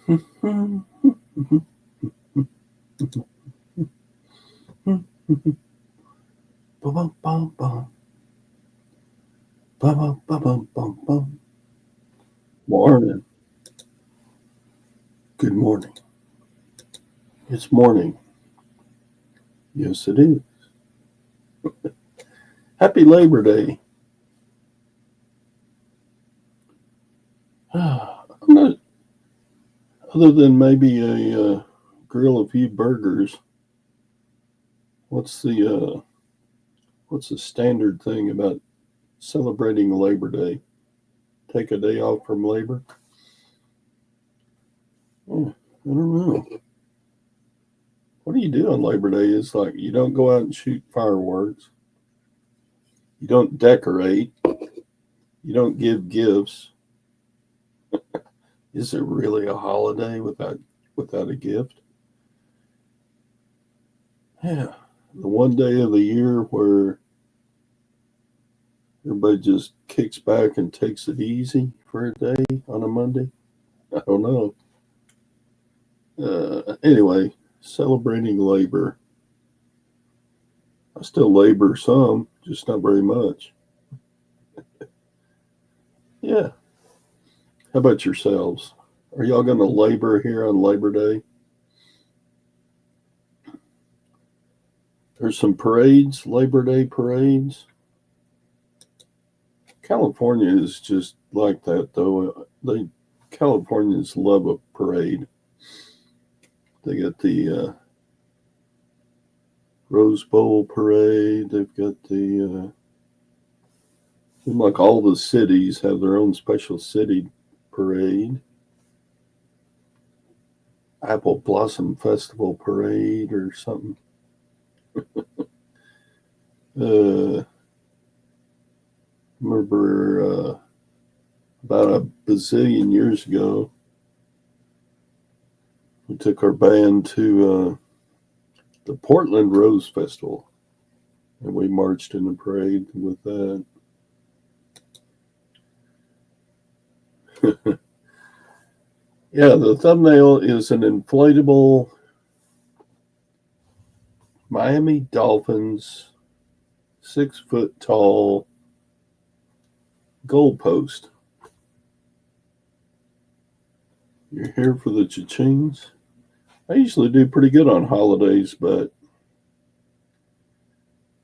Morning. Good morning. It's morning. Yes, it is. Happy Labor Day. I'm not, other than maybe a grill a few burgers. What's the standard thing about celebrating Labor Day? Take a day off from labor? I don't know. What do you do on Labor Day? It's like you don't go out and shoot fireworks. You don't decorate. You don't give gifts. Is it really a holiday without a gift? Yeah, the one day of the year where everybody just kicks back and takes it easy for a day on a Monday. I don't know. Anyway, celebrating labor. I still labor some, just not very much. Yeah. How about yourselves? Are y'all going to labor here on Labor Day? There's some parades, Labor Day parades. California is just like that, though. Californians love a parade. They got the Rose Bowl parade. They've got seems like all the cities have their own special city parade. Apple Blossom Festival parade or something. Remember about a bazillion years ago, we took our band to the Portland Rose Festival, and we marched in the parade with that. Yeah, the thumbnail is an inflatable Miami Dolphins 6-foot tall goalpost. You're here for the cha-chings? I usually do pretty good on holidays, but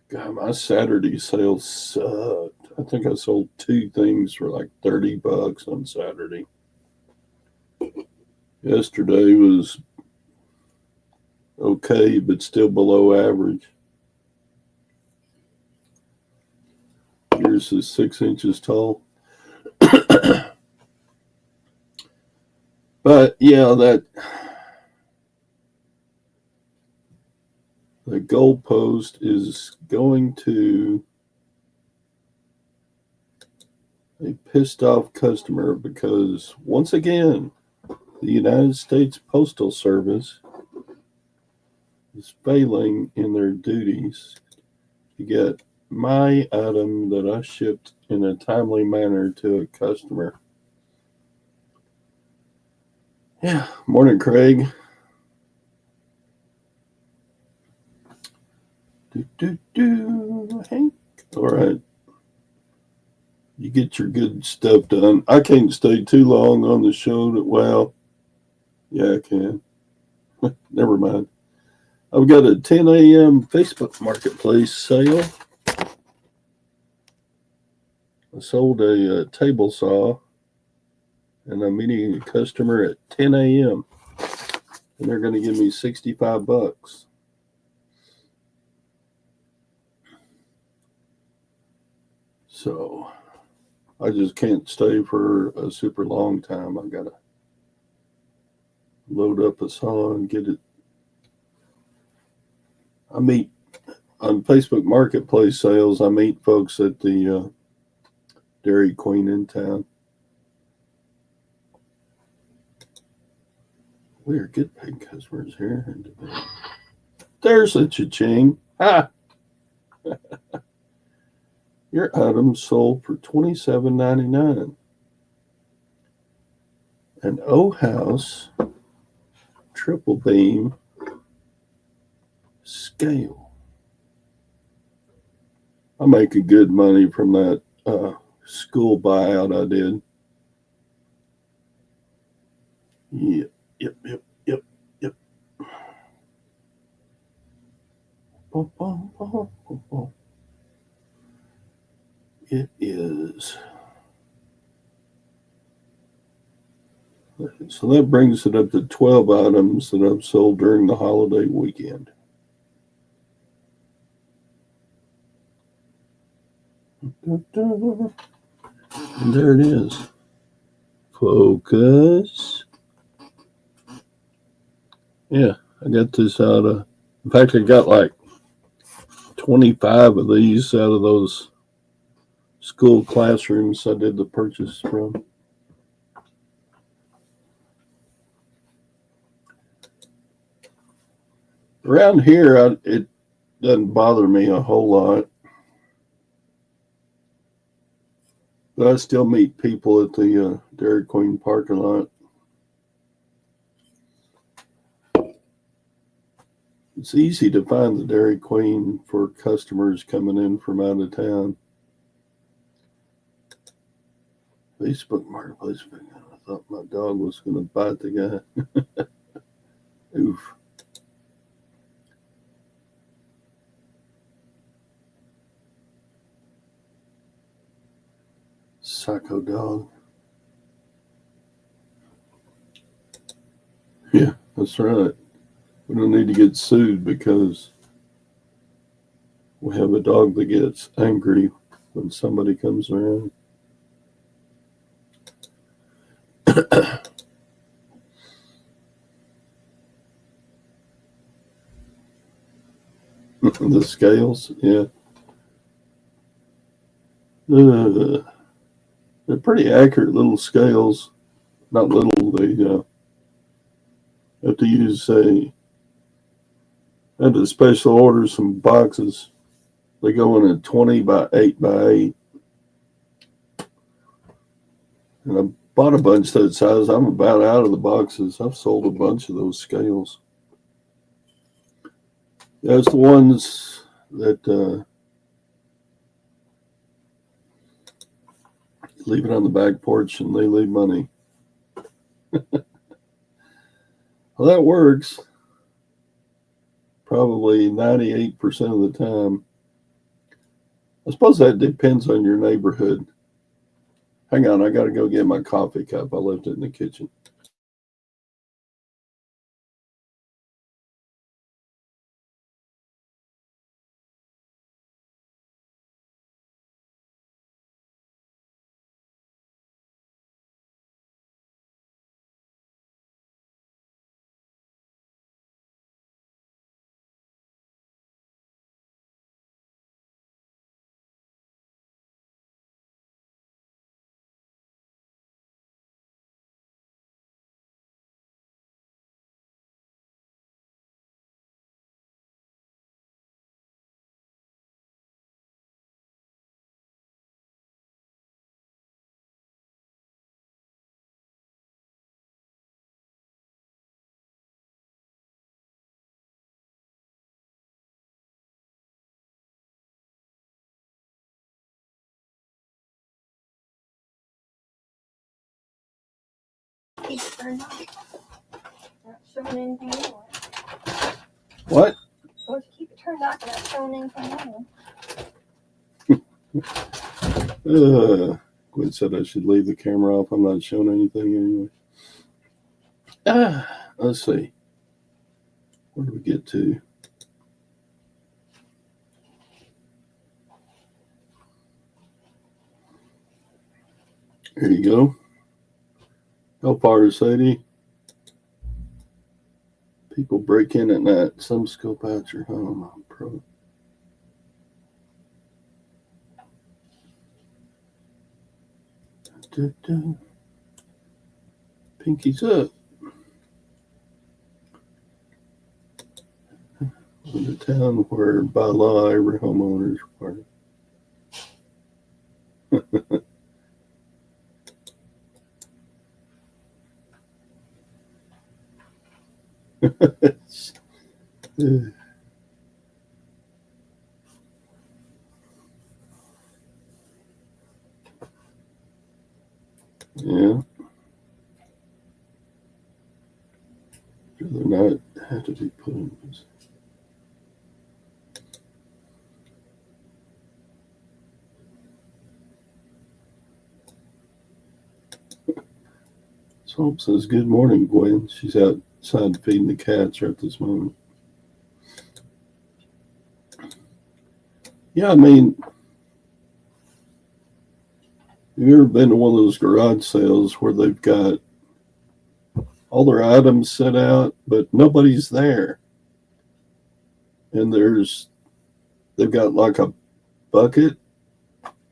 God, my Saturday sales sucked. I think I sold 2 things for like $30 on Saturday. Yesterday was okay, but still below average. Yours is 6 inches tall. But yeah, the goalpost is going to a pissed off customer because once again, the United States Postal Service is failing in their duties to get my item that I shipped in a timely manner to a customer. Yeah, morning, Craig. Hank. All right. You get your good stuff done. I can't stay too long on the show. Well, yeah, I can. Never mind. I've got a 10 a.m. Facebook Marketplace sale. I sold a table saw, and I'm meeting a customer at 10 a.m. and they're going to give me $65. So I just can't stay for a super long time. I got to load up a saw and get it. I meet on Facebook Marketplace sales. I meet folks at the Dairy Queen in town. We are good paying customers here. There's a cha-ching. Ha! Your item sold for $27.99. An O House triple beam scale. I'm making good money from that school buyout I did. Yep, yep, yep, yep, yep. Boom, boom, boom, boom, boom. It is. So that brings it up to 12 items that I've sold during the holiday weekend. And there it is. Focus. Yeah, I got this out of, in fact, I got like 25 of these out of those school classrooms I did the purchase from. Around here, it doesn't bother me a whole lot. But I still meet people at the Dairy Queen parking lot. It's easy to find the Dairy Queen for customers coming in from out of town. Facebook Marketplace. I thought my dog was going to bite the guy. Oof. Psycho dog. Yeah, that's right. We don't need to get sued because we have a dog that gets angry when somebody comes around. The scales, yeah. They're pretty accurate little scales. Not little, they have to use I had to special order some boxes. They go in a 20 by 8 by 8. And I bought a bunch that size. I'm about out of the boxes. I've sold a bunch of those scales. That's the ones that leave it on the back porch and they leave money. Well, that works probably 98% of the time. I suppose that depends on your neighborhood. Hang on, I got to go get my coffee cup. I left it in the kitchen. Not showing anything more. What? So if you keep it turned off, not showing anything more. Quinn said I should leave the camera off. I'm not showing anything anyway. Let's see. Where do we get to? There you go. How far, Sadie? People break in at night. Some scope out your home. Pro. Pinky's up. In the town where by law every homeowner is required. Yeah. They're not have to be put in this. Swamp says, "Good morning, Gwen." She's outside feeding the cats right this moment. Yeah, I mean, have you ever been to one of those garage sales where they've got all their items set out, but nobody's there? And they've got like a bucket.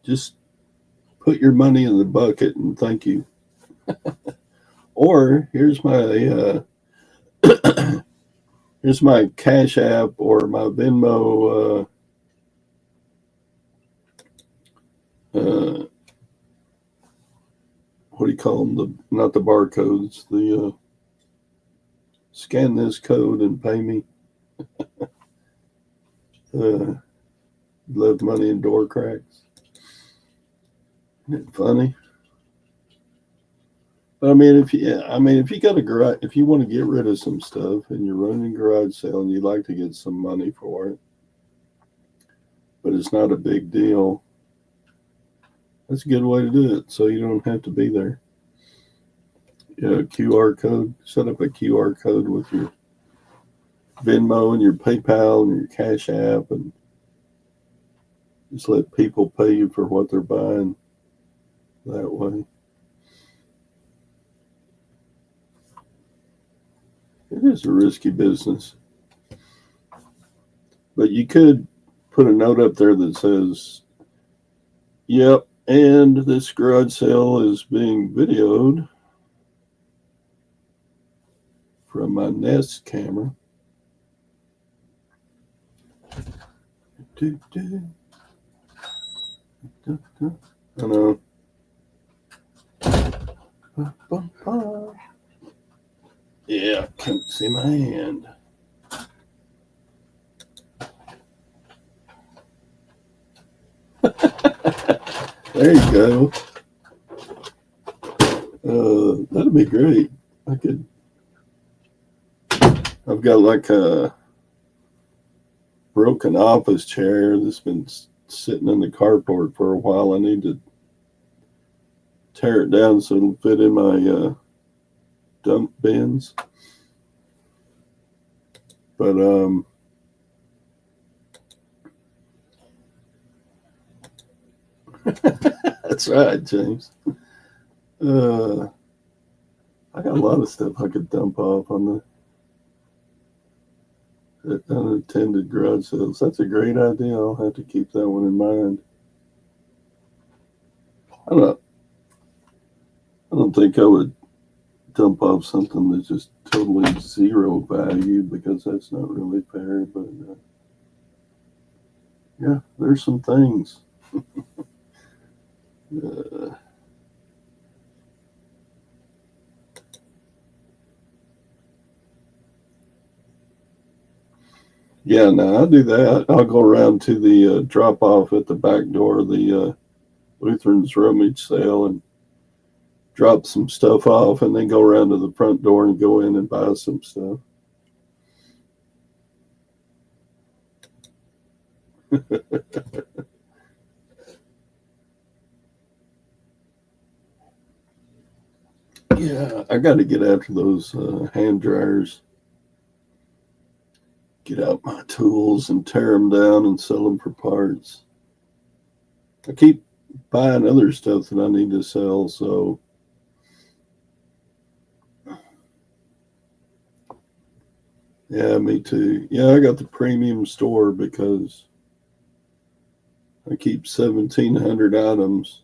Just put your money in the bucket and thank you. Or here's my Cash App or my Venmo. What do you call them? Not the barcodes. The scan this code and pay me. Left money in door cracks. Isn't it funny? But I mean, if you got a garage, if you want to get rid of some stuff and you're running a garage sale and you'd like to get some money for it, but it's not a big deal, that's a good way to do it. So you don't have to be there. Yeah, QR code. Set up a QR code with your Venmo and your PayPal and your Cash App, and just let people pay you for what they're buying that way. It is a risky business. But you could put a note up there that says, "Yep, and this garage sale is being videoed from my Nest camera." I know. Yeah, can't see my hand. There you go. That'd be great. I've got like a broken office chair that's been sitting in the carport for a while. I need to tear it down so it'll fit in my dump bins. But that's right, James. I got a lot of stuff I could dump off on the unattended garage sales. That's a great idea. I'll have to keep that one in mind. I don't think I would dump off something that's just totally zero value, because that's not really fair. But yeah, there's some things. Yeah, no, I'll do that. I'll go around to the drop off at the back door of the Lutheran's rummage sale and drop some stuff off, and then go around to the front door and go in and buy some stuff. Yeah, I got to get after those hand dryers. Get out my tools and tear them down and sell them for parts. I keep buying other stuff that I need to sell, so yeah, me too. Yeah, I got the premium store because I keep 1,700 items,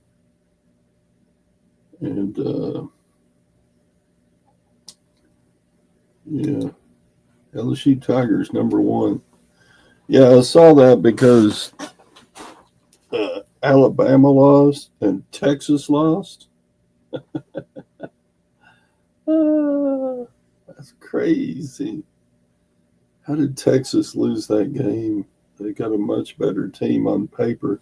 and yeah, LSU Tigers #1. Yeah, I saw that because Alabama lost and Texas lost. That's crazy. How did Texas lose that game? They got a much better team on paper.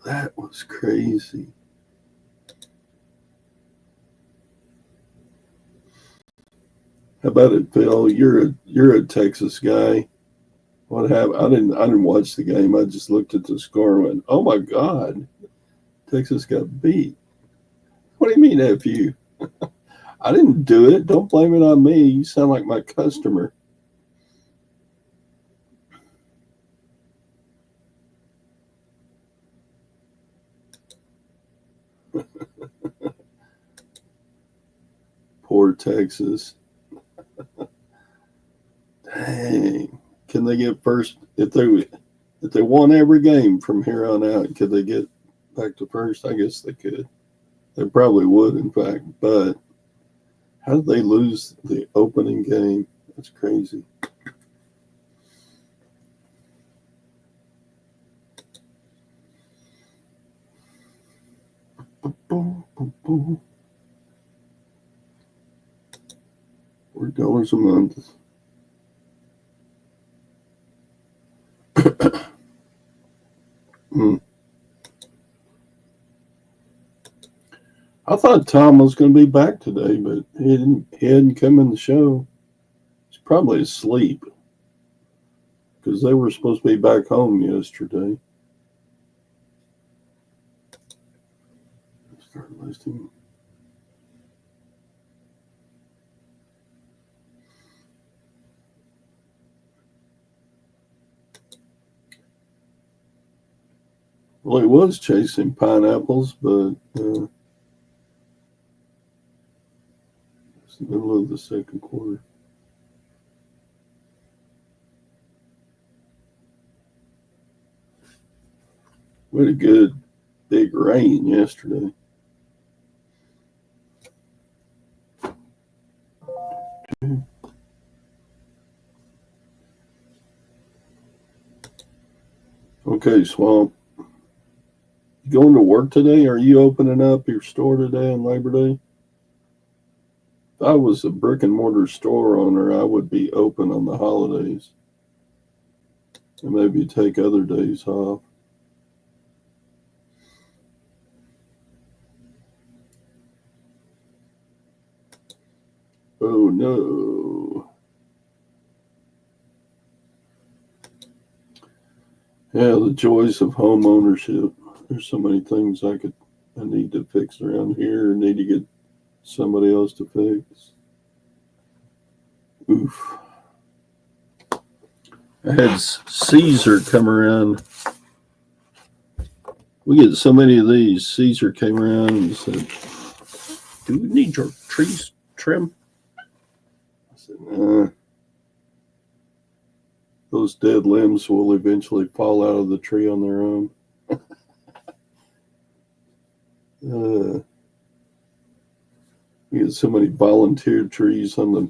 That was crazy. How about it, Phil? You're a Texas guy. What happened? I didn't watch the game. I just looked at the score and went, "Oh my God, Texas got beat." What do you mean, F you? I didn't do it. Don't blame it on me. You sound like my customer. Poor Texas. Dang. Can they get first if they won every game from here on out? Could they get back to first? I guess they could. They probably would, in fact. But how did they lose the opening game? That's crazy. $4 a month. I thought Tom was going to be back today, but he hadn't come in the show. He's probably asleep because they were supposed to be back home yesterday. Start listing. Well, he was chasing pineapples, but it's the middle of the second quarter. We had a good big rain yesterday. Okay, Swamp. You going to work today? Are you opening up your store today on Labor Day? If I was a brick and mortar store owner, I would be open on the holidays. And maybe take other days off. Oh no. Yeah, the joys of home ownership. There's so many things I need to fix around here, need to get somebody else to fix. Oof. I had Caesar come around. We get so many of these. Caesar came around and said, "Do you need your trees trimmed?" I said, "Nah. Those dead limbs will eventually fall out of the tree on their own." We get so many volunteer trees on the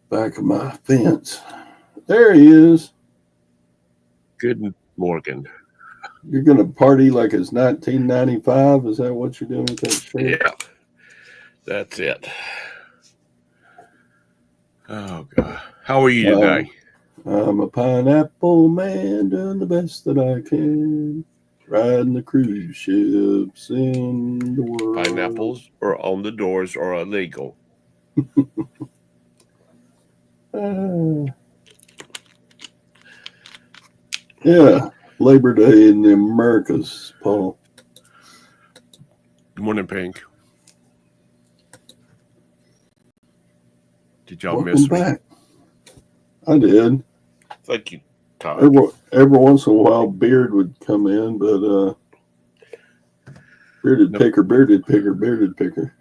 back of my fence. There he is. Good morning. You're going to party like it's 1995? Is that what you're doing with that shirt? Yeah, that's it. Oh, God. How are you today? I'm a pineapple man doing the best that I can. Riding the cruise ships in the world. Pineapples or on the doors are illegal. Yeah, Labor Day in the Americas, Paul. Good morning, Pink. Did y'all Welcome miss me? back. I did. Thank you, Todd. Every once in a while, Beard would come in, but bearded picker.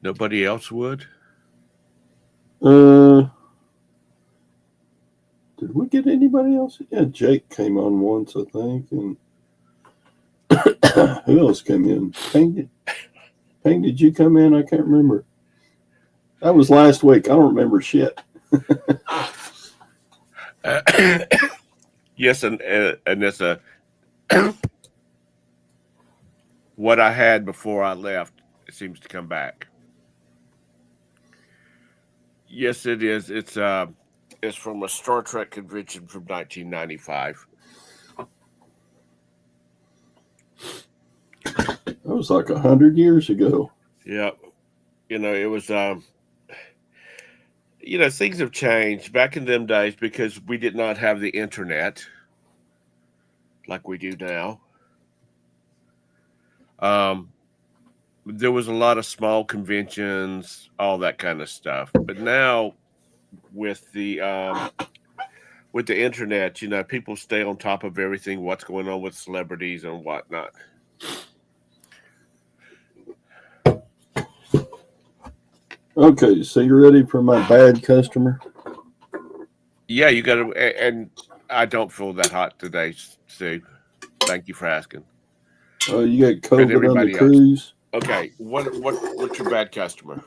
Nobody else would? Did we get anybody else? Yeah, Jake came on once, I think, and who else came in? Pink, did you come in? I can't remember. That was last week. I don't remember shit. Yes, and it's a what I had before I left. It seems to come back. Yes, it is. It's from a Star Trek convention from 1995. That was like 100 years ago. Yeah, it was. Things have changed back in them days because we did not have the internet like we do now. Um, there was a lot of small conventions, all that kind of stuff. But now with the internet, people stay on top of everything, what's going on with celebrities and whatnot. Okay, so you ready for my bad customer? Yeah, you got to, and I don't feel that hot today, Sue. Thank you for asking. Oh, you got And COVID on the everybody else. cruise? Okay, what's your bad customer?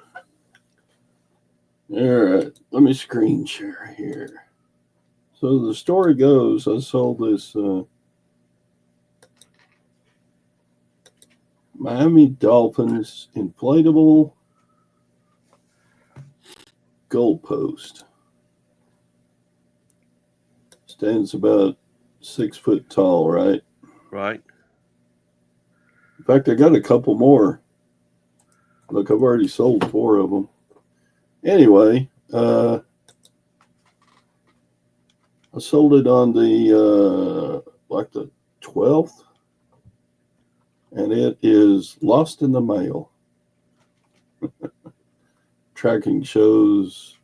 All right, let me screen share here. So the story goes, I sold this Miami Dolphins inflatable goalpost. Stands about 6 foot tall, right? Right. In fact, I got a couple more. Look, I've already sold 4 of them. Anyway, I sold it on the like the 12th, and it is lost in the mail. Tracking shows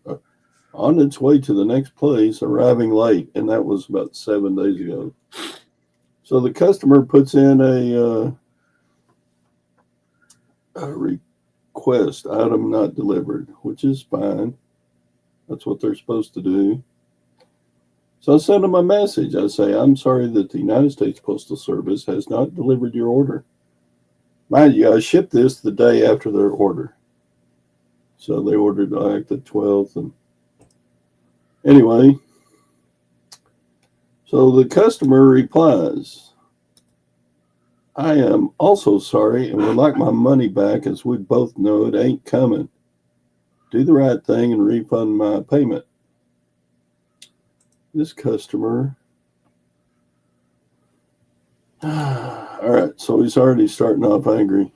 on its way to the next place, arriving late, and that was about 7 days ago. So the customer puts in a request, item not delivered, which is fine. That's what they're supposed to do. So I send them a message. I say, I'm sorry that the United States Postal Service has not delivered your order. Mind you, I shipped this the day after their order. So they ordered like the 12th. And anyway, so the customer replies, I am also sorry and would like my money back, as we both know it ain't coming. Do the right thing and refund my payment. This customer. All right, so he's already starting off angry.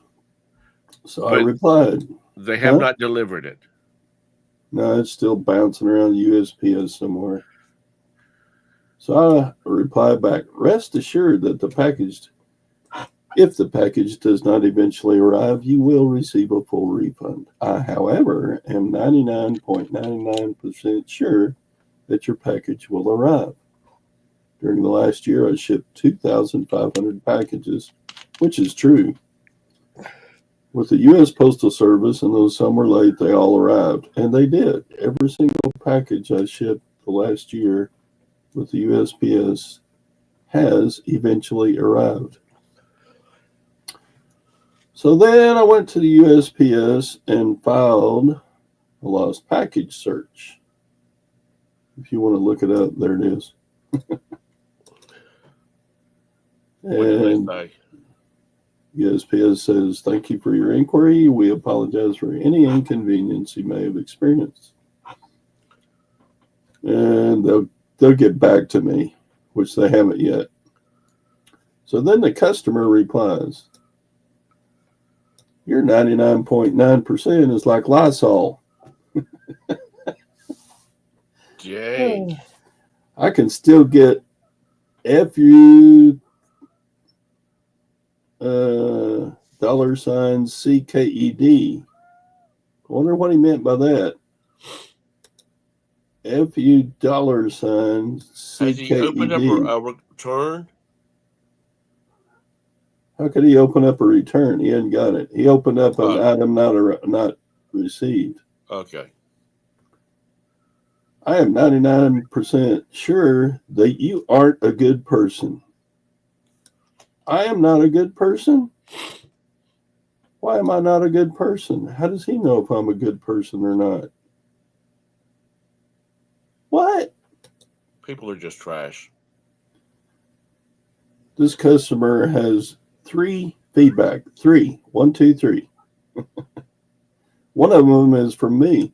So I But replied, they have huh? not delivered it. No, it's still bouncing around the USPS somewhere. So I replied back, rest assured that if the package does not eventually arrive, you will receive a full refund. I, however, am 99.99% sure that your package will arrive. During the last year, I shipped 2,500 packages, which is true. With the U.S. Postal Service, and though some were late, they all arrived. And they did. Every single package I shipped the last year with the USPS has eventually arrived. So then I went to the USPS and filed a lost package search. If you want to look it up, there it is. What did they And say? USPS says, thank you for your inquiry. We apologize for any inconvenience you may have experienced. And they'll get back to me, which they haven't yet. So then the customer replies, your 99.9% is like Lysol. Dang. I can still get FU $CKED. I wonder what he meant by that. FU Has he opened up $CKED. a return? How could he open up a return? He hadn't got it. He opened up an Oh, item not received. okay. I am 99% sure that you aren't a good person. I am not a good person? Why am I not a good person? How does he know if I'm a good person or not? What? People are just trash. This customer has 3 feedback. 3. 1, 2, 3. One of them is from me.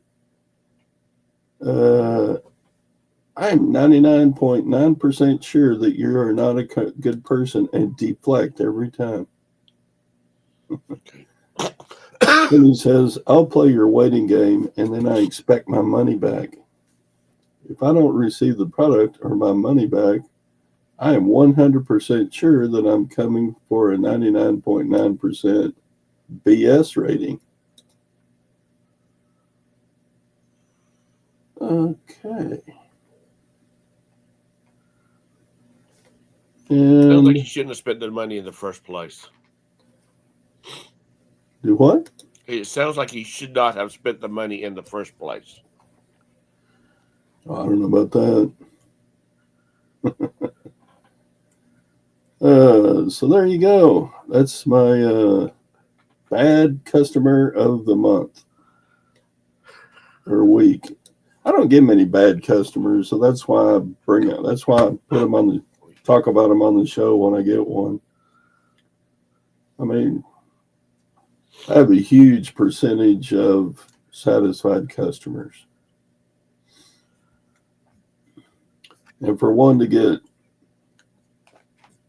I'm 99.9% sure that you are not a good person and deflect every time. Okay. Then he says, I'll play your waiting game and then I expect my money back. If I don't receive the product or my money back, I am 100% sure that I'm coming for a 99.9% BS rating. Okay. Sounds like And you shouldn't have spent the money in the first place. do what? It sounds like he should not have spent the money in the first place. I don't know about that. So there you go. That's my bad customer of the month or week. I don't get many bad customers, so that's why I bring it. That's why I put them on the talk about them on the show when I get one. I mean, I have a huge percentage of satisfied customers, and for one to get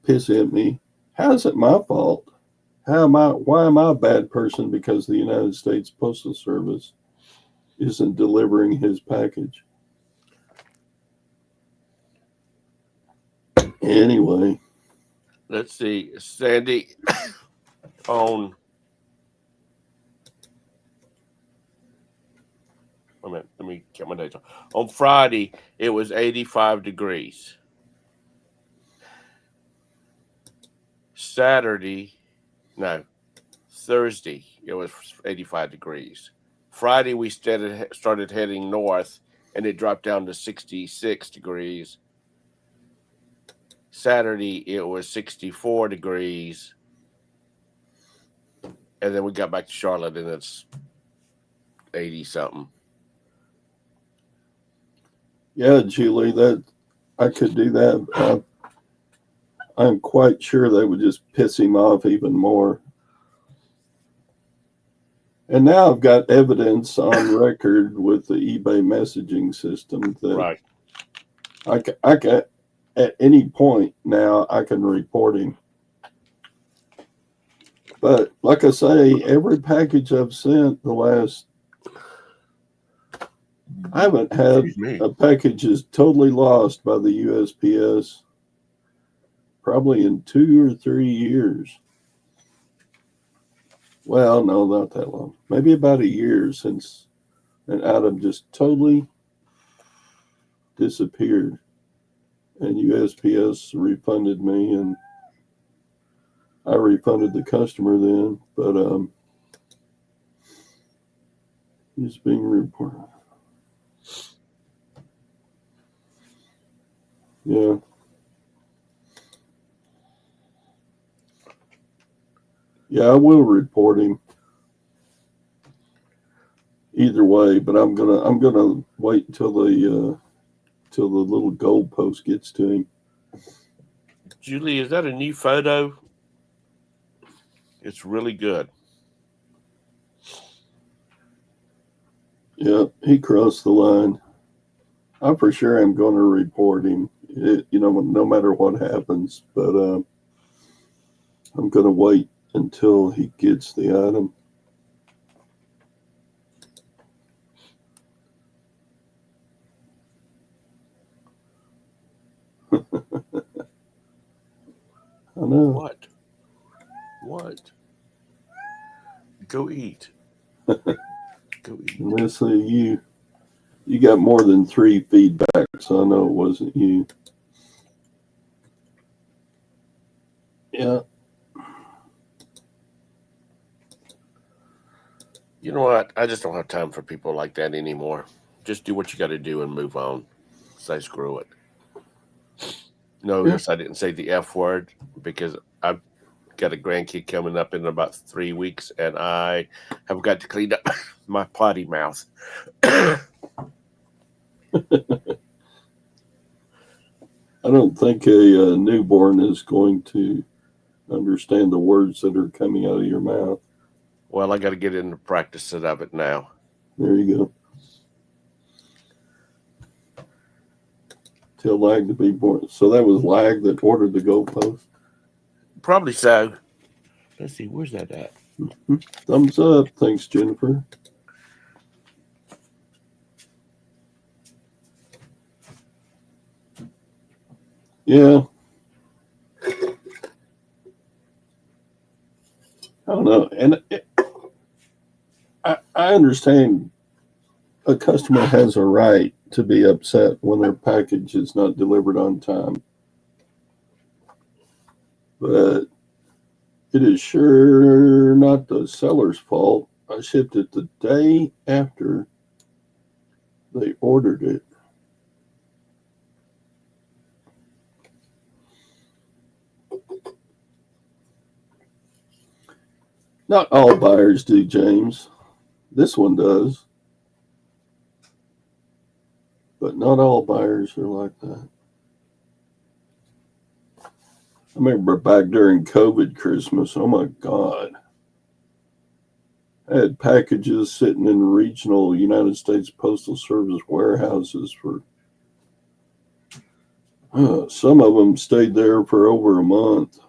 pissy at me, how is it my fault? How am I? Why am I a bad person because the United States Postal Service isn't delivering his package? Anyway, Let's see. Sandy on. Wait a minute. Let me get my dates on Friday, it was 85 degrees. Thursday, it was 85 degrees. Friday, we started heading north, and it dropped down to 66 degrees. Saturday, it was 64 degrees. And then we got back to Charlotte, and it's 80-something. yeah, Julie, that I could do that. I'm quite sure they would just piss him off even more. And now I've got evidence on record with the eBay messaging system that Right. I can at any point now I can report him. But like I say, every package I've sent the last, I haven't had Excuse me. a package is totally lost by the USPS probably in 2 or 3 years. Well, no, not that long. Maybe about a year since an item just totally disappeared. And USPS refunded me, and I refunded the customer then. But it's being reported. Yeah. Yeah, I will report him either way, but I'm gonna wait until the little goalpost gets to him. Julie, is that a new photo? It's really good. Yeah, he crossed the line. I for sure am going to report him. No matter what happens, but I'm going to wait until he gets the item. I know. What? Go eat. Go eat. Let's see, you got more than 3 feedbacks. I know it wasn't you. Yeah. You know what? I just don't have time for people like that anymore. Just do what you got to do and move on. Say screw it. Notice I didn't say the F word because I've got a grandkid coming up in about 3 weeks, and I have got to clean up my potty mouth. I don't think a newborn is going to understand the words that are coming out of your mouth. Well, I got to get into practice of it now. There you go. Tell Lag to be born. So that was Lag that ordered the goalpost. Probably so. Let's see, where's that at? Thumbs up. Thanks, Jennifer. Yeah. I don't know. And I understand a customer has a right to be upset when their package is not delivered on time. But it is sure not the seller's fault. I shipped it the day after they ordered it. Not all buyers do, James. This one does. But not all buyers are like that. I remember back during COVID Christmas, oh my God. I had packages sitting in regional United States Postal Service warehouses for, some of them stayed there for over a month.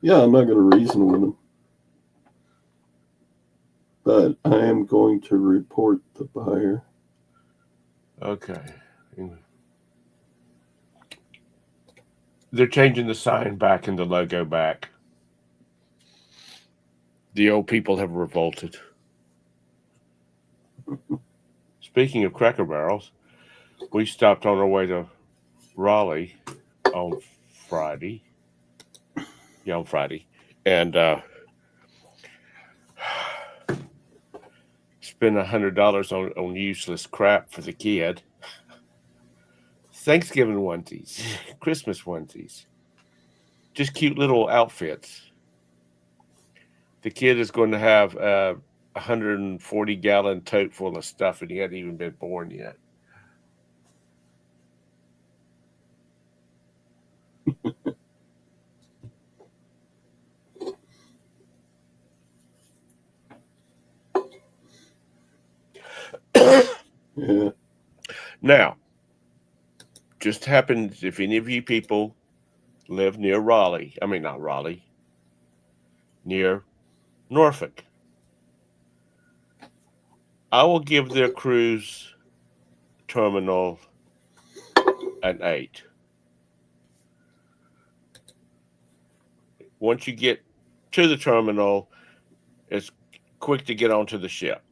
Yeah, I'm not going to reason with them. But I am going to report the buyer. Okay. They're changing the sign back and the logo back. The old people have revolted. Speaking of Cracker Barrels, we stopped on our way to Raleigh on Friday. Yeah, on Friday. And spent $100 on useless crap for the kid. Thanksgiving onesies, Christmas onesies, just cute little outfits. The kid is going to have a 140-gallon tote full of stuff, and he hadn't even been born yet. Yeah. Now, just happens if any of you people live near Raleigh, I mean, not Raleigh, near Norfolk, I will give their cruise terminal an 8. Once you get to the terminal, it's quick to get onto the ship.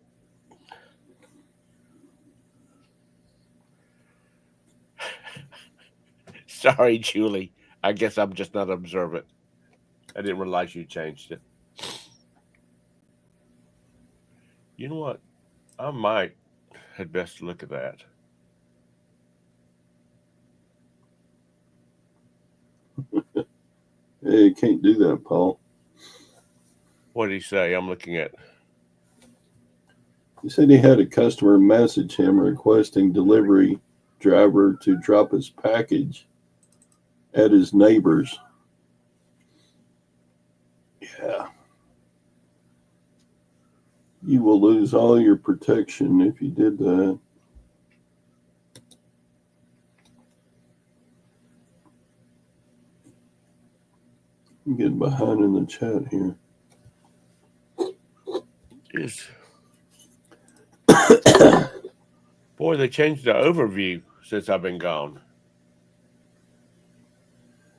Sorry, Julie. I guess I'm just not observant. I didn't realize you changed it. You know what? I might had best look at that. Hey, you can't do that, Paul. What did he say? I'm looking at. He said he had a customer message him requesting delivery driver to drop his package at his neighbor's. Yeah. You will lose all your protection if you did that. I'm getting behind in the chat here. Boy, they changed the overview since I've been gone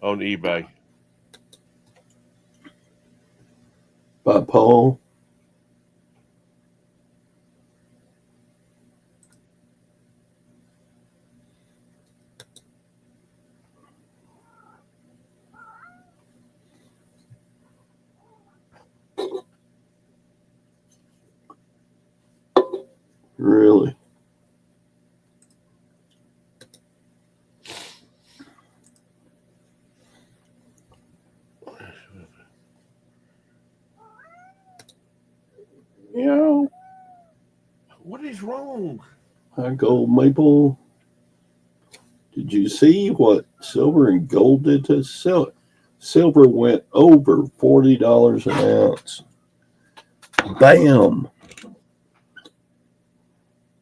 on eBay. By Paul. Really? Yeah. What is wrong? High gold maple. Did you see what silver and gold did to silver? Silver went over $40 an ounce. Bam!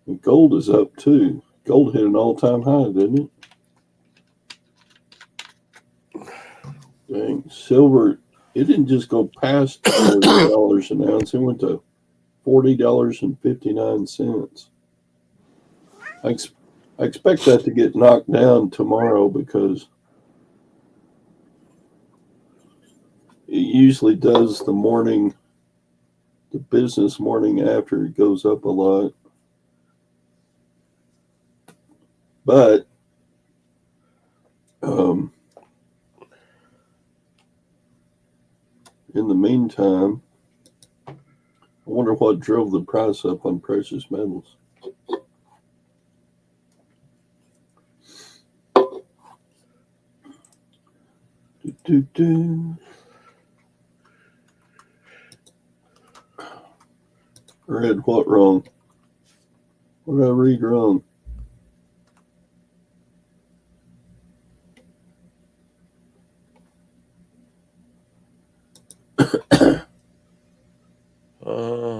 And gold is up too. Gold hit an all-time high, didn't it? Dang. Silver, it didn't just go past $40 an ounce. It went to $40.59. I expect that to get knocked down tomorrow because it usually does the business morning after it goes up a lot. But in the meantime, I wonder what drove the price up on precious metals. Read what wrong? What did I read wrong?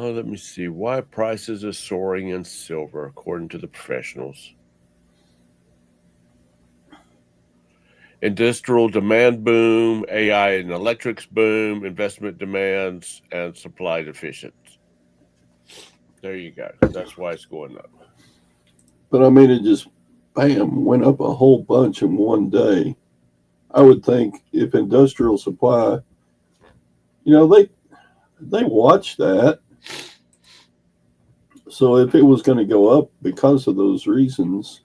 Let me see. Why prices are soaring in silver, according to the professionals. Industrial demand boom, AI and electrics boom, investment demands, and supply deficiency. There you go. That's why it's going up. But I mean, it just, bam, went up a whole bunch in one day. I would think if industrial supply, they watch that. So if it was going to go up because of those reasons,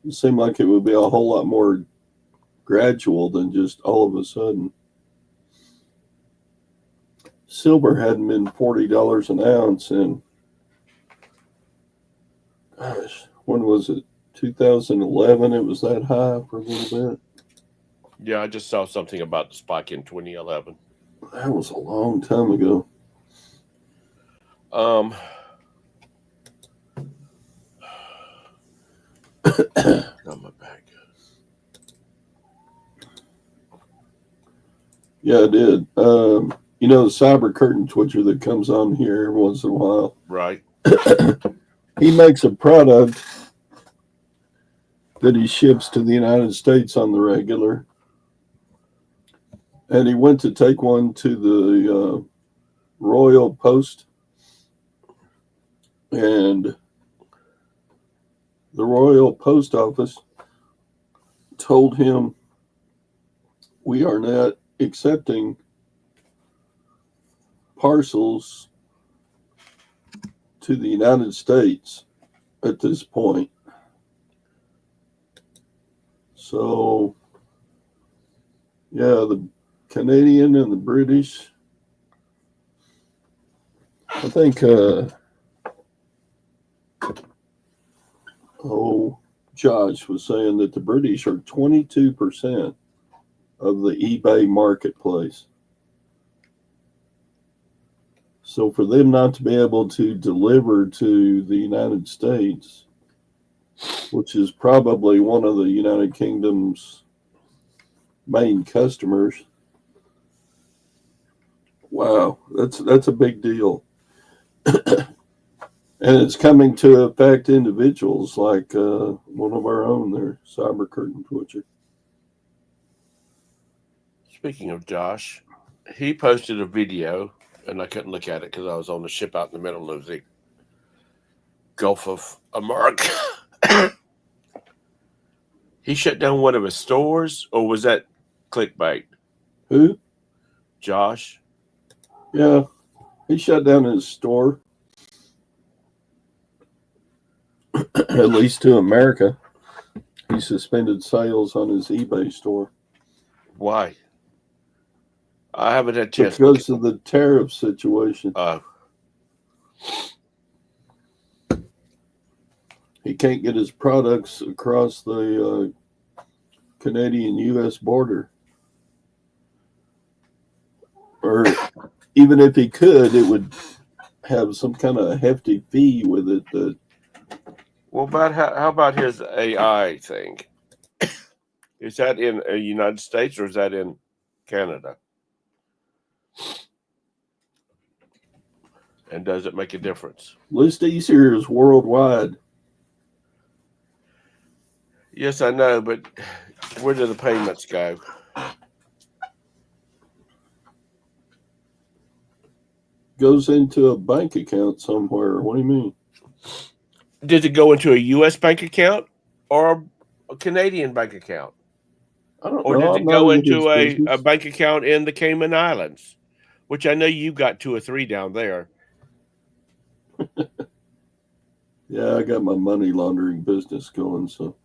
it seemed like it would be a whole lot more gradual than just all of a sudden. Silver hadn't been $40 an ounce in, gosh, when was it? 2011. It was that high for a little bit. Yeah, I just saw something about the spike in 2011. That was a long time ago. On my back. Yeah, I did. The cyber curtain twitcher that comes on here once in a while. Right. He makes a product that he ships to the United States on the regular. And he went to take one to the Royal Post. And the Royal Post Office told him, we are not accepting parcels to the United States at this point. So, yeah, the Canadian and the British, I think, Josh was saying that the British are 22% of the eBay marketplace. So for them not to be able to deliver to the United States, which is probably one of the United Kingdom's main customers, wow, that's a big deal. And it's coming to affect individuals like one of our own there, Cyber Curtain Twitcher. Speaking of Josh, he posted a video, and I couldn't look at it because I was on the ship out in the middle of the Gulf of America. He shut down one of his stores, or was that clickbait? Who? Josh? Yeah, he shut down his store. At least to America. He suspended sales on his eBay store. Why? I haven't had a chance. Because of the tariff situation. He can't get his products across the Canadian-U.S. border. Or even if he could, it would have some kind of hefty fee with it. Well, how about his AI thing? Is that in the United States or is that in Canada? And does it make a difference? List easier is worldwide. Yes, I know, but where do the payments go? Goes into a bank account somewhere. What do you mean? Does it go into a U.S. bank account or a Canadian bank account? I don't Or know. does I'm it not go in his into a business. bank account in the Cayman Islands? Which I know you've got 2 or 3 down there. Yeah, I got my money laundering business going, so.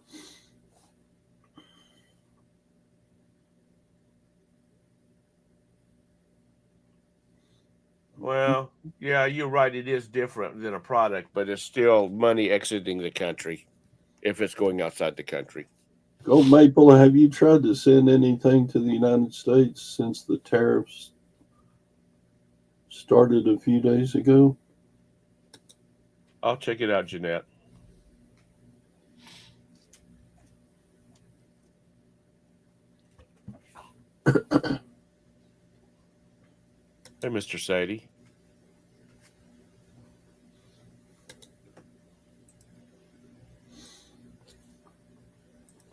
Well, yeah, you're right. It is different than a product, but it's still money exiting the country if it's going outside the country. Gold Maple, have you tried to send anything to the United States since the tariffs started a few days ago? I'll check it out, Jeanette. Hey, Mr. Sadie.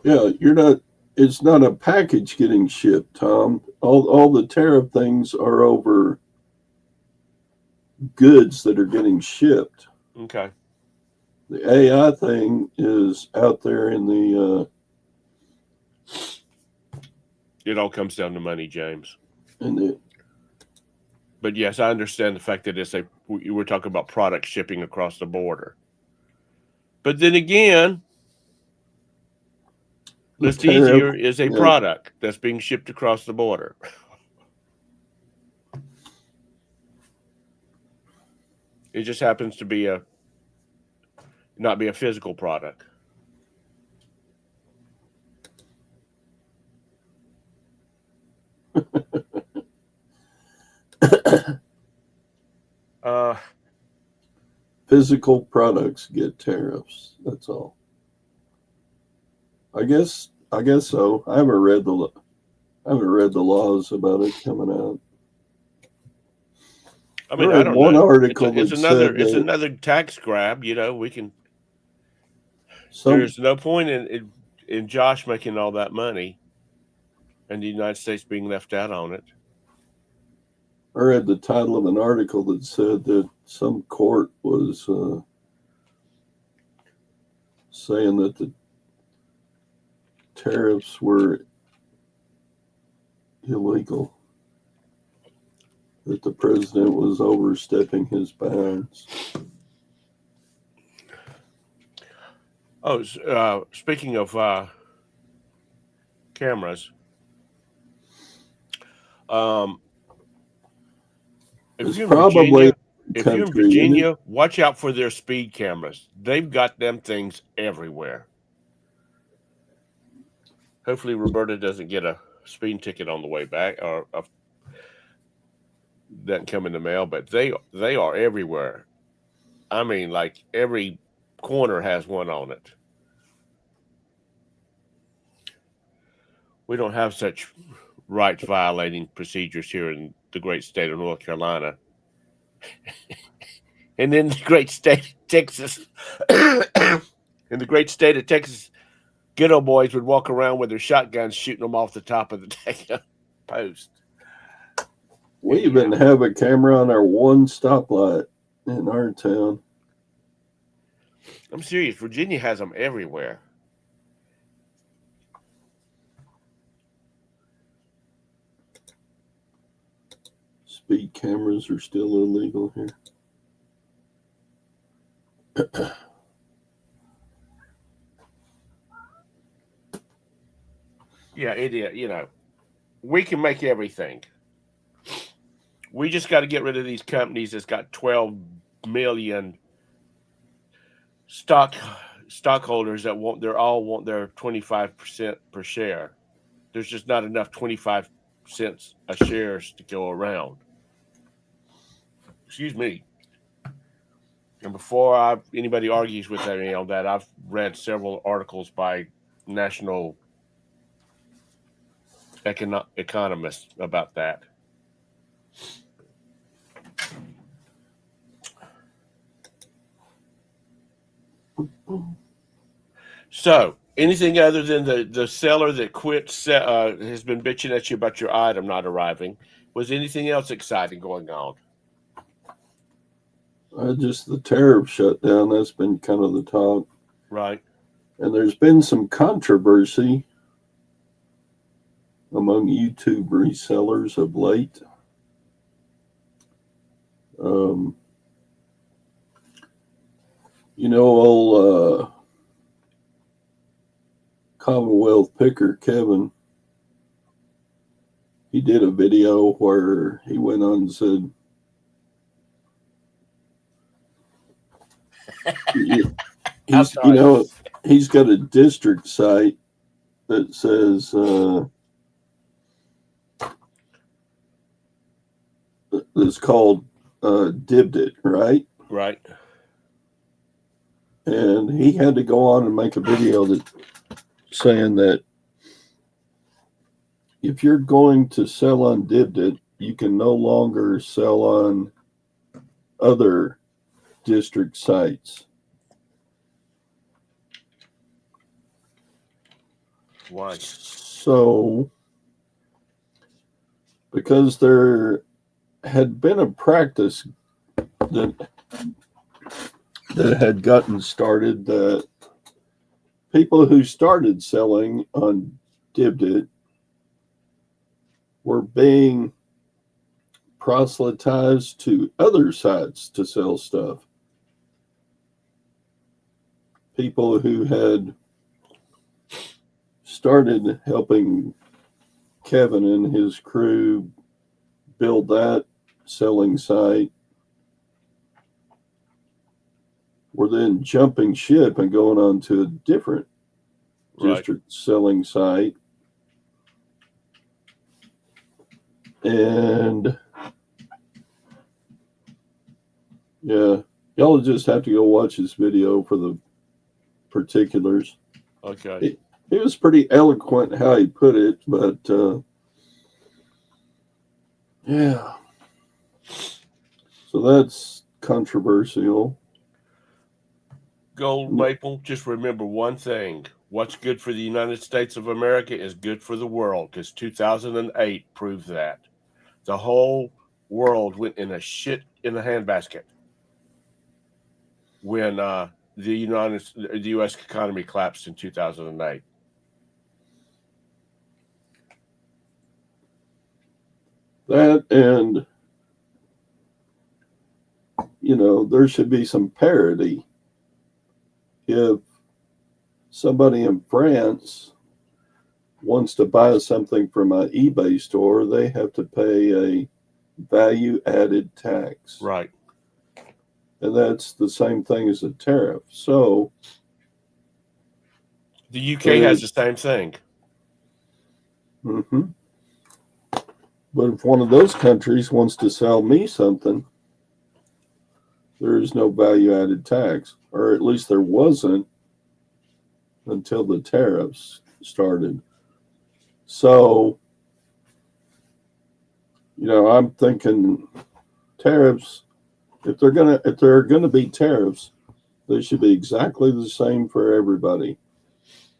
Yeah, you're not. It's not a package getting shipped, Tom. All the tariff things are over goods that are getting shipped. Okay. The AI thing is out there in the It all comes down to money, James. in the. But yes, I understand the fact that we're talking about product shipping across the border. But then again, List tariff. Easier is a Yeah, product that's being shipped across the border. It just happens to be not be a physical product. physical products get tariffs. That's all. I guess so. I haven't read the laws about it coming out. I mean, I read don't one know. article that said It's that another tax grab. You know, we can. some There's no point in Josh making all that money, and the United States being left out on it. I read the title of an article that said that some court was saying that the tariffs were illegal, that the president was overstepping his bounds. Oh, speaking of cameras, if It's you're in probably Virginia, if you're in country, isn't it? Virginia, watch out for their speed cameras. They've got them things everywhere. Hopefully, Roberta doesn't get a speeding ticket on the way back, or doesn't come in the mail. But they are everywhere. I mean, like every corner has one on it. We don't have such rights violating procedures here in the great state of North Carolina. And in the great state of Texas, in the great state of Texas, ghetto boys would walk around with their shotguns shooting them off the top of the post. We even have a camera on our one stoplight in our town. I'm serious. Virginia has them everywhere. Speed cameras are still illegal here. Yeah, it is. You know, we can make everything. We just got to get rid of these companies that's got 12 million stockholders that want their 25% per share. There's just not enough 25 cents a shares to go around. Excuse me. And before anybody argues with me on that, I've read several articles by national economists about that. So, anything other than the seller that quit has been bitching at you about your item not arriving? Was anything else exciting going on? Just the tariff shutdown. That's been kind of the talk. Right. And there's been some controversy among YouTube resellers of late. Old Commonwealth picker Kevin, he did a video where he went on and said, he's got a district site that says it's called Dibbed It, right? Right. And he had to go on and make a video saying that if you're going to sell on Dibbed It, you can no longer sell on other district sites. Why? So, because there had been a practice that had gotten started that people who started selling on Dibbed It were being proselytized to other sites to sell stuff. People who had started helping Kevin and his crew build that selling site were then jumping ship and going on to a different district selling site. And yeah, y'all just have to go watch this video for the particulars. Okay. It was pretty eloquent how he put it, but yeah. So that's controversial. Gold Maple, just remember one thing. What's good for the United States of America is good for the world, because 2008 proved that. The whole world went in a shit in the handbasket when the U.S. economy collapsed in 2008. That, and there should be some parity. If somebody in France wants to buy something from an eBay store, they have to pay a value added tax. Right. And that's the same thing as a tariff. So the UK has the same thing. Mm-hmm. But if one of those countries wants to sell me something, there is no value added tax, or at least there wasn't until the tariffs started. So, I'm thinking tariffs, if there are gonna be tariffs, they should be exactly the same for everybody.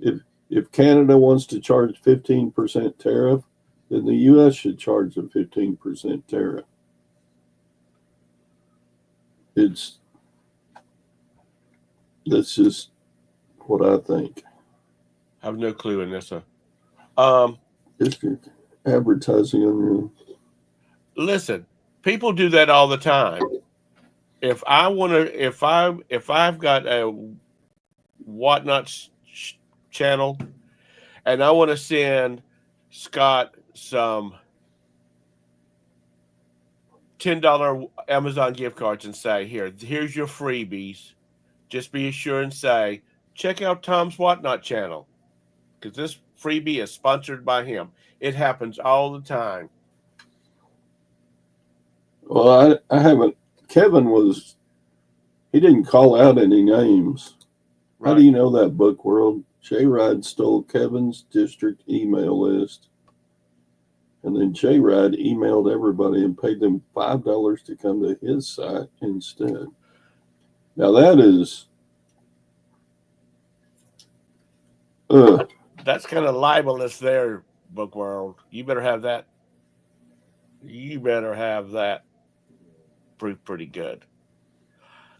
If Canada wants to charge 15% tariff, then the US should charge a 15% tariff. That's just what I think. I have no clue, Anissa. If you're advertising on your... Listen, people do that all the time. If I've got a whatnot channel and I want to send Scott some $10 Amazon gift cards and say, here's your freebies. Just be sure and say, check out Tom's Whatnot channel, because this freebie is sponsored by him. It happens all the time. Well, I haven't. Kevin he didn't call out any names. Right. How do you know that, Book World? J-Ride stole Kevin's district email list. And then J-Ride emailed everybody and paid them $5 to come to his site instead. Now that is That's kind of libelous there, Book World. You better have that. You better have that proof pretty good.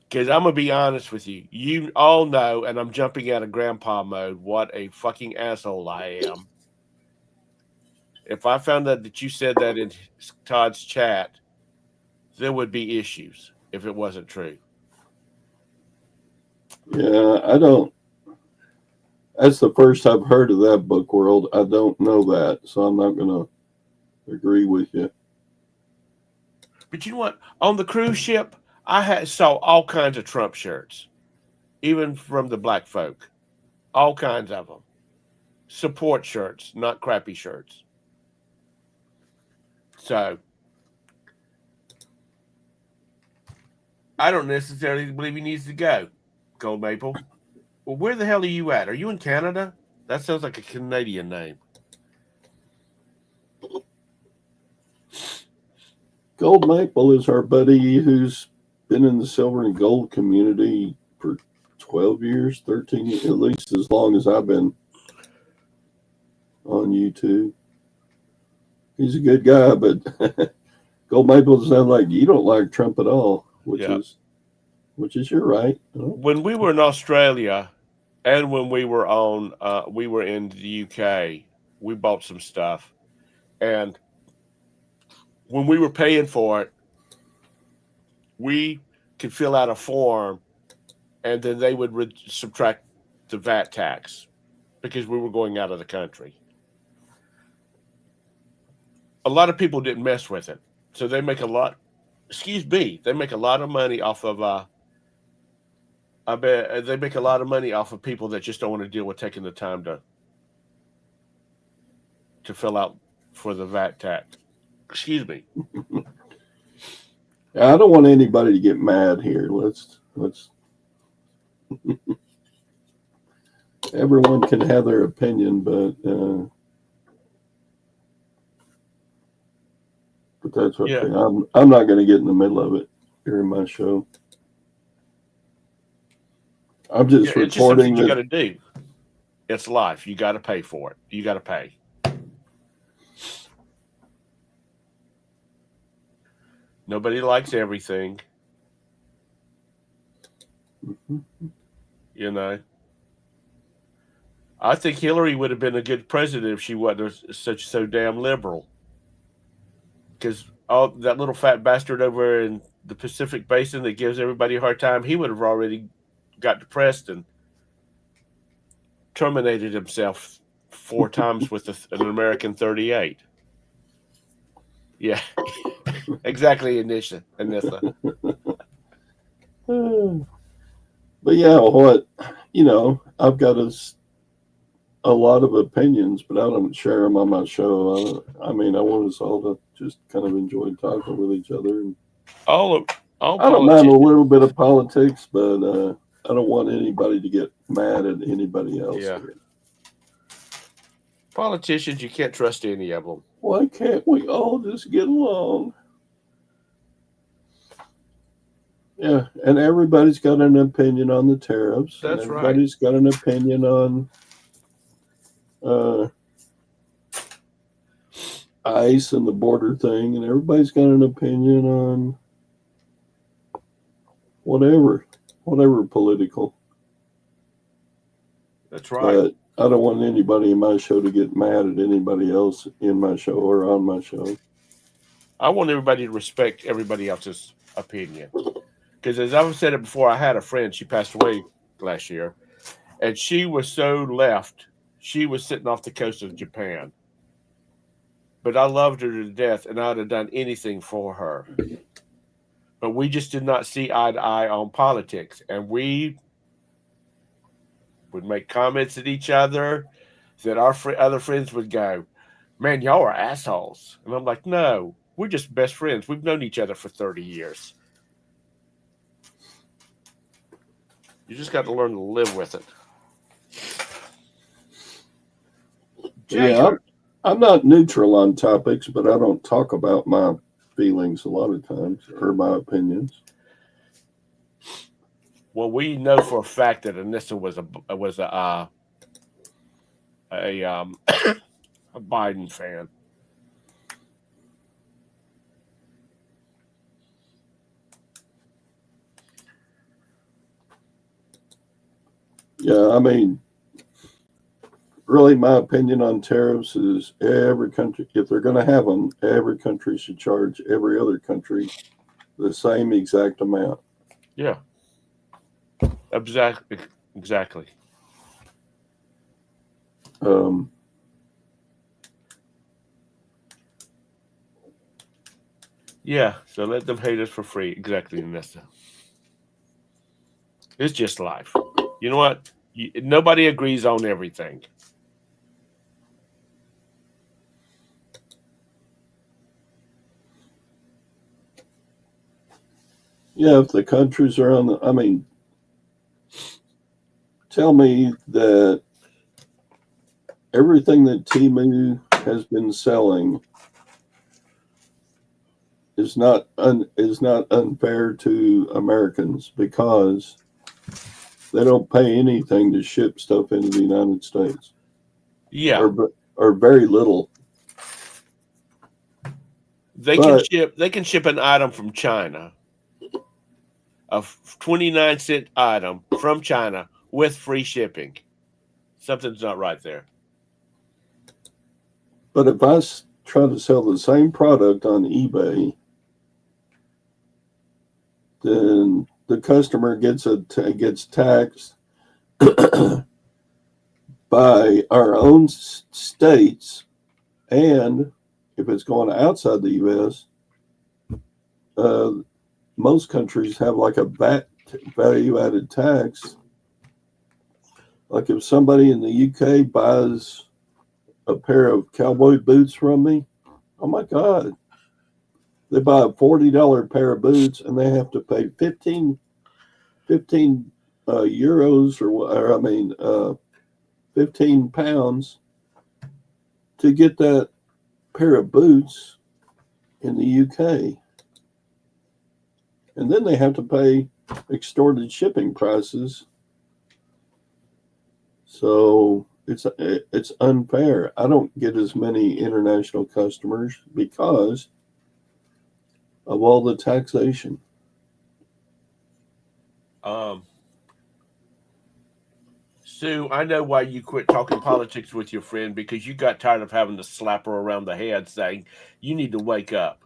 Because I'm going to be honest with you. You all know, and I'm jumping out of grandpa mode, what a fucking asshole I am. If I found out that you said that in Todd's chat, there would be issues if it wasn't true. Yeah, I don't. That's the first I've heard of that, Book World. I don't know that, so I'm not going to agree with you. But you know what? On the cruise ship, saw all kinds of Trump shirts, even from the black folk. All kinds of them. Support shirts, not crappy shirts. So, I don't necessarily believe he needs to go, Gold Maple. Well, where the hell are you at? Are you in Canada? That sounds like a Canadian name. Gold Maple is our buddy who's been in the silver and gold community for 12 years, 13 years, at least as long as I've been on YouTube. He's a good guy, but Gold Maple sounds like you don't like Trump at all, which is your right. When we were in Australia and when we were we were in the UK, we bought some stuff. And when we were paying for it, we could fill out a form and then they would subtract the VAT tax because we were going out of the country. A lot of people didn't mess with it. So they make a lot, they make a lot of money off of, I bet they make a lot of money off of people that just don't want to deal with taking the time to fill out for the VAT tax. Excuse me. I don't want anybody to get mad here. Let's everyone can have their opinion, but that's okay. Yeah. I'm not going to get in the middle of it during my show. I'm just reporting. It's just something you got to do. It's life. You got to pay for it. You got to pay. Nobody likes everything. Mm-hmm. You know. I think Hillary would have been a good president if she wasn't so damn liberal. Because that little fat bastard over in the Pacific Basin that gives everybody a hard time, he would have already got depressed and terminated himself 4 times with an American 38. Yeah, exactly, Anissa. But yeah, I've got a lot of opinions, but I don't share them on my show. I want us all to just kind of enjoy talking with each other. And I don't mind a little bit of politics, but I don't want anybody to get mad at anybody else. Yeah. Politicians, you can't trust any of them. Why can't we all just get along? Yeah, and everybody's got an opinion on the tariffs. That's and everybody's got an opinion on ICE and the border thing, and everybody's got an opinion on whatever political. That's right. But I don't want anybody in my show to get mad at anybody else in my show or on my show. I want everybody to respect everybody else's opinion. Because as I've said it before, I had a friend, she passed away last year, and she was so left. She was sitting off the coast of Japan. But I loved her to death, and I would have done anything for her. But we just did not see eye to eye on politics. And we would make comments at each other that our other friends would go, "Man, y'all are assholes." And I'm like, "No, we're just best friends. We've known each other for 30 years. You just got to learn to live with it." Yeah, I'm not neutral on topics, but I don't talk about my feelings a lot of times or my opinions. Well, we know for a fact that Anissa was a a Biden fan. Yeah, I mean, really, my opinion on tariffs is every country, if they're going to have them, every country should charge every other country the same exact amount. Yeah, exactly. Um, Yeah, so let them hate us for free. Exactly, Nesta. It's just life. You know what? Nobody agrees on everything. yeah, if the countries are on the, I mean, tell me that everything that Timu has been selling is not unfair to Americans because they don't pay anything to ship stuff into the United States, Yeah, or very little. But they can ship an item from China, a 29-cent item from China with free shipping. Something's not right there. if I try to sell the same product on eBay, then the customer gets taxed by our own states, and if it's going outside the U.S., uh, most countries have like a value added tax. Like if somebody in the UK buys a pair of cowboy boots from me, oh my God, they buy a $40 pair of boots and they have to pay 15 euros or I mean, 15 pounds to get that pair of boots in the UK. And then they have to pay extorted shipping prices. So it's unfair. I don't get as many international customers because of all the taxation. Um, Sue, I know why you quit talking politics with your friend because you got tired of having to slap her around the head saying, you need to wake up.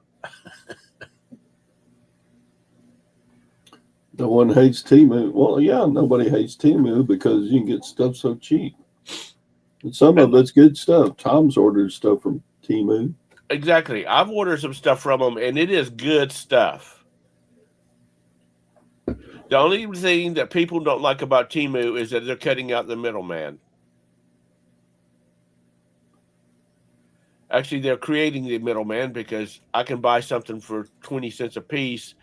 No one hates Timu. Well, yeah, nobody hates Timu because you can get stuff so cheap. And some of And it's good stuff. Tom's ordered stuff from Timu. exactly. I've ordered some stuff from them and it is good stuff. The only thing that people don't like about Timu is that they're cutting out the middleman. Actually, they're creating the middleman because I can buy something for 20 cents a piece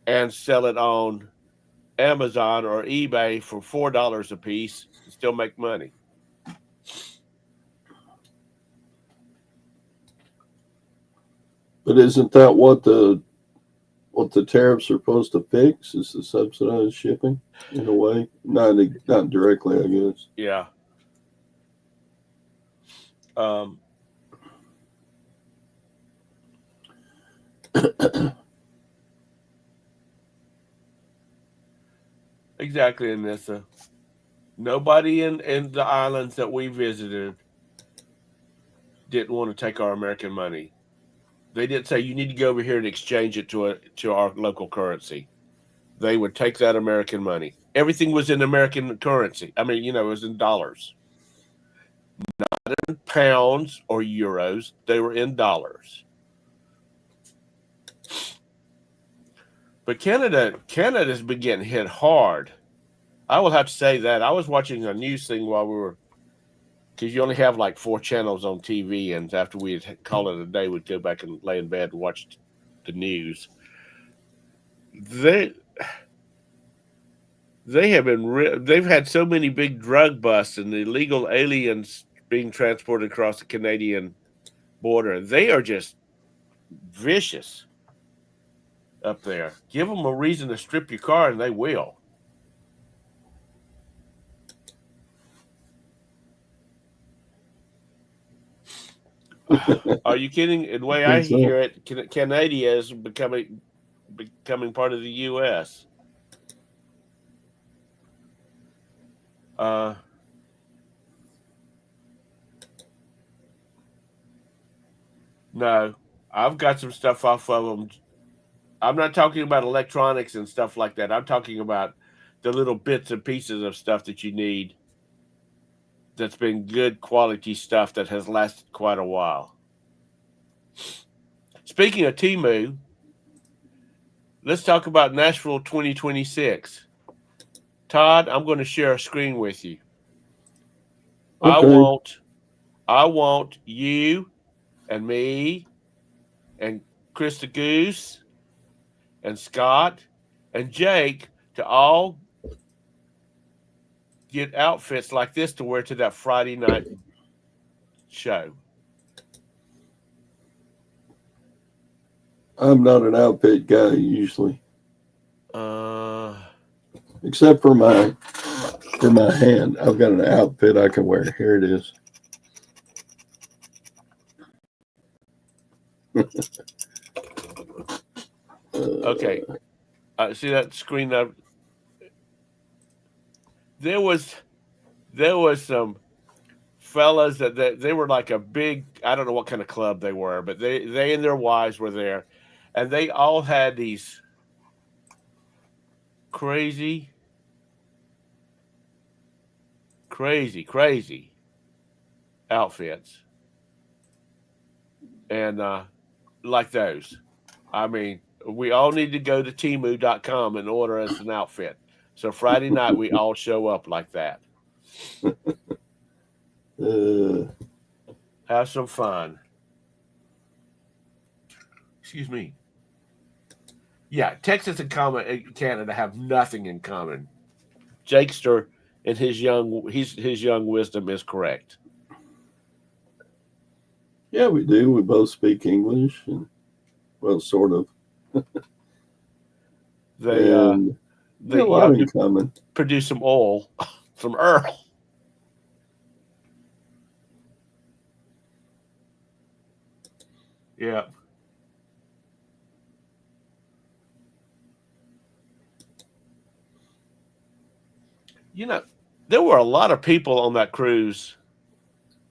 and sell it on Amazon or eBay for $4 a piece and still make money. But isn't that what the tariffs are supposed to fix? Is the subsidized shipping in a way? Not directly, I guess. Yeah. Um, exactly, Anissa. Nobody in the islands that we visited didn't want to take our American money. They didn't say you need to go over here and exchange it to our local currency. They would take that American money. Everything was in American currency. I mean, it was in dollars, not in pounds or euros. They were in dollars. But Canada's been getting hit hard. I will have to say that. I was watching a news thing while we were, because you only have like 4 channels on TV, and after we'd call it a day, we'd go back and lay in bed and watch the news. They they've had so many big drug busts and illegal aliens being transported across the Canadian border. They are just vicious up there. Give them a reason to strip your car, and they will. Are you kidding? The way I think so. hear it, Canada is becoming part of the U.S. No, I've got some stuff off of them. I'm not talking about electronics and stuff like that. I'm talking about the little bits and pieces of stuff that you need that's been good quality stuff that has lasted quite a while. Speaking of Temu, let's talk about Nashville 2026. Todd, I'm going to share a screen with you. Okay. I want you and me and Chris the Goose and Scott and Jake to all get outfits like this to wear to that Friday night show. I'm not an outfit guy usually, Uh, except for my hand. I've got an outfit I can wear. Here it is. okay. See that screen? There was some fellas that they were like a big, I don't know what kind of club they were, but they and their wives were there, and they all had these crazy outfits, and like those. I mean, we all need to go to Temu.com and order us an outfit. So Friday night we all show up like that. Have some fun. Excuse me. Yeah, Texas and Canada have nothing in common. Jakester and his young wisdom is correct. Yeah, we do. We both speak English, and well, sort of. They a lot in common. Produce some oil from Earl. Yeah. You know, there were a lot of people on that cruise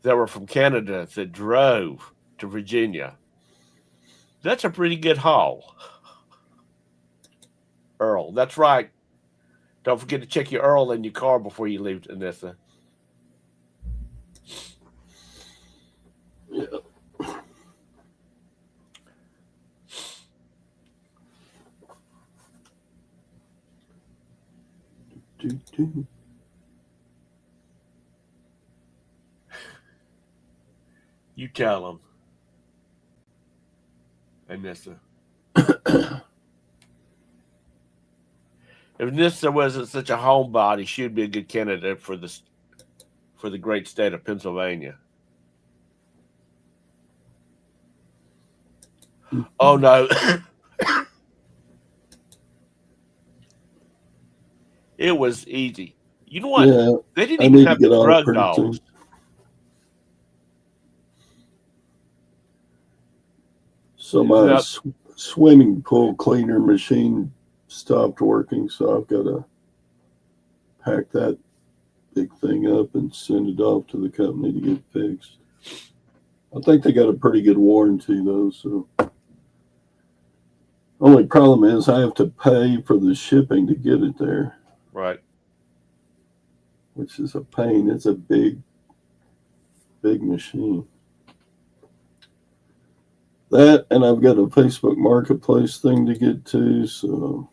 that were from Canada that drove to Virginia. That's a pretty good haul. Earl, that's right. Don't forget to check your Earl in your car before you leave, Anissa. Yeah. You tell him, Anissa. If Nissa wasn't such a homebody, she would be a good candidate for the great state of Pennsylvania. Oh no. It was easy. You know what? Yeah, They didn't even have the drug dogs. Soon. So my swimming pool cleaner machine stopped working, so I've got to pack that big thing up and send it off to the company to get fixed. I think they got a pretty good warranty though, so only problem is I have to pay for the shipping to get it there. Right. Which is a pain. It's a big machine. That, and I've got a Facebook Marketplace thing to get to, so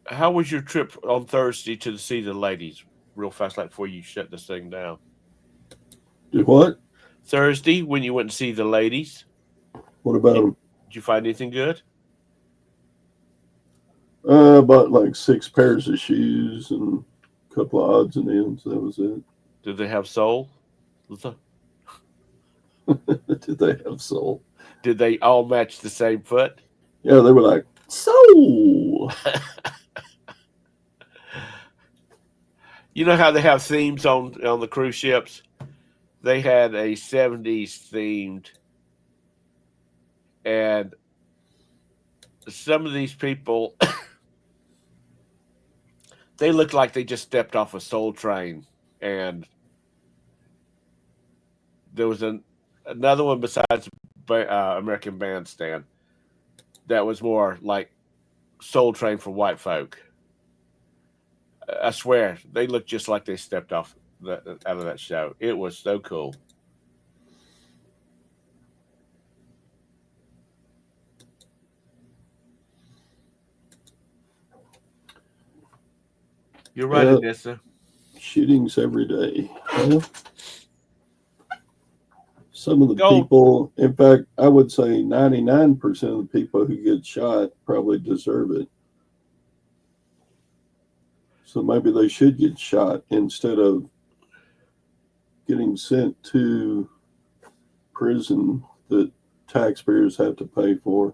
how was your trip on Thursday to see the ladies? Real fast, like before you shut this thing down. Did what? Thursday, when you went to see the ladies. What about them? Did you find anything good? Bought like 6 pairs of shoes and a couple of odds and ends. That was it. Did they have soul? Did they have soul? Did they all match the same foot? Yeah, they were like, soul. You know how they have themes on the cruise ships? they had a 70s themed, and some of these people, they looked like they just stepped off a Soul Train. And there was another one besides American Bandstand that was more like Soul Train for white folk. I swear, they looked just like they stepped off out of that show. It was so cool. You're right, Anissa. Shootings every day. Yeah. Some of the people, in fact, I would say 99% of the people who get shot probably deserve it. So maybe they should get shot instead of getting sent to prison that taxpayers have to pay for.